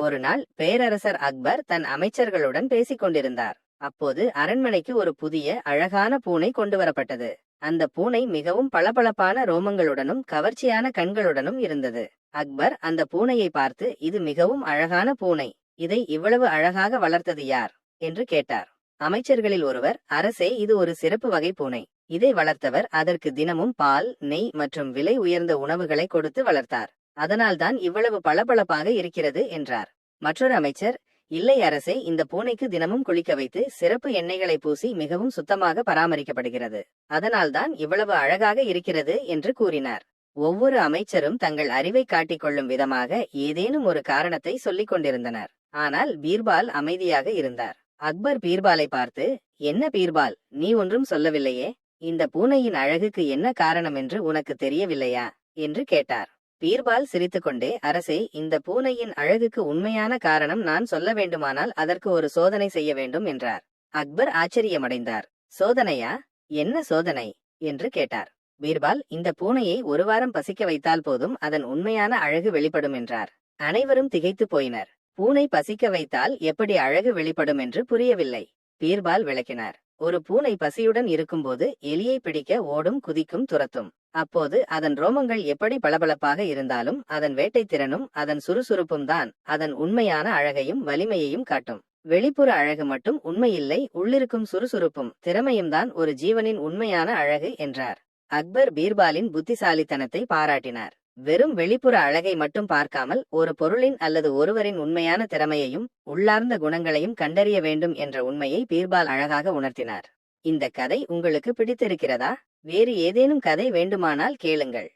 ஒரு நாள் பேரரசர் அக்பர் தன் அமைச்சர்களுடன் பேசிக் கொண்டிருந்தார். அப்போது அரண்மனைக்கு ஒரு புதிய அழகான பூனை கொண்டு வரப்பட்டது. அந்த பூனை மிகவும் பளபளப்பான ரோமங்களுடனும் கவர்ச்சியான கண்களுடனும் இருந்தது. அக்பர் அந்த பூனையை பார்த்து, இது மிகவும் அழகான பூனை, இதை இவ்வளவு அழகாக வளர்த்தது யார் என்று கேட்டார். அமைச்சர்களில் ஒருவர், அரசே, இது ஒரு சிறப்பு வகை பூனை. இதை வளர்த்தவர் அதற்கு தினமும் பால், நெய் மற்றும் விலை உயர்ந்த உணவுகளை கொடுத்து வளர்த்தார். அதனால்தான் இவ்வளவு பளபளப்பாக இருக்கிறது என்றார். மற்றொரு அமைச்சர், இல்லை அரசே, இந்த பூனைக்கு தினமும் குளிக்க வைத்து சிறப்பு எண்ணெய்களை பூசி மிகவும் சுத்தமாக பராமரிக்கப்படுகிறது. அதனால்தான் இவ்வளவு அழகாக இருக்கிறது என்று கூறினார். ஒவ்வொரு அமைச்சரும் தங்கள் அறிவை காட்டிக்கொள்ளும் விதமாக ஏதேனும் ஒரு காரணத்தை சொல்லிக் கொண்டிருந்தனர். ஆனால் பீர்பால் அமைதியாக இருந்தார். அக்பர் பீர்பாலை பார்த்து, என்ன பீர்பால், நீ ஒன்றும் சொல்லவில்லையே? இந்த பூனையின் அழகுக்கு என்ன காரணம் என்று உனக்கு தெரியவில்லையா என்று கேட்டார். பீர்பால் சிரித்துக்கொண்டே, அரசே, இந்த பூனையின் அழகுக்கு உண்மையான காரணம் நான் சொல்ல வேண்டுமானால் அதற்கு ஒரு சோதனை செய்ய வேண்டும் என்றார். அக்பர் ஆச்சரியமடைந்தார். சோதனையா? என்ன சோதனை என்று கேட்டார். பீர்பால், இந்த பூனையை ஒரு வாரம் பசிக்க வைத்தால் போதும் அதன் உண்மையான அழகு வெளிப்படும் என்றார். அனைவரும் திகைத்து போயினர். பூனை பசிக்க வைத்தால் எப்படி அழகு வெளிப்படும் என்று புரியவில்லை. பீர்பால் விளக்கினார். ஒரு பூனை பசியுடன் இருக்கும்போது எலியை பிடிக்க ஓடும், குதிக்கும், துரத்தும். அப்போது அதன் ரோமங்கள் எப்படி பளபளப்பாக இருந்தாலும் அதன் வேட்டை திறனும் அதன் சுறுசுறுப்பும் தான் அதன் உண்மையான அழகையும் வலிமையையும் காட்டும். வெளிப்புற அழகு மட்டும் உண்மையில்லை, உள்ளிருக்கும் சுறுசுறுப்பும் திறமையும் தான் ஒரு ஜீவனின் உண்மையான அழகு என்றார். அக்பர் பீர்பாலின் புத்திசாலித்தனத்தை பாராட்டினார். வெறும் வெளிப்புற அழகை மட்டும் பார்க்காமல் ஒரு பொருளின் அல்லது ஒருவரின் உண்மையான திறமையையும் உள்ளார்ந்த குணங்களையும் கண்டறிய வேண்டும் என்ற உண்மையை பீர்பால் அழகாக உணர்த்தினார். இந்த கதை உங்களுக்கு பிடித்திருக்கிறதா? வேறு ஏதேனும் கதை வேண்டுமானால் கேளுங்கள்.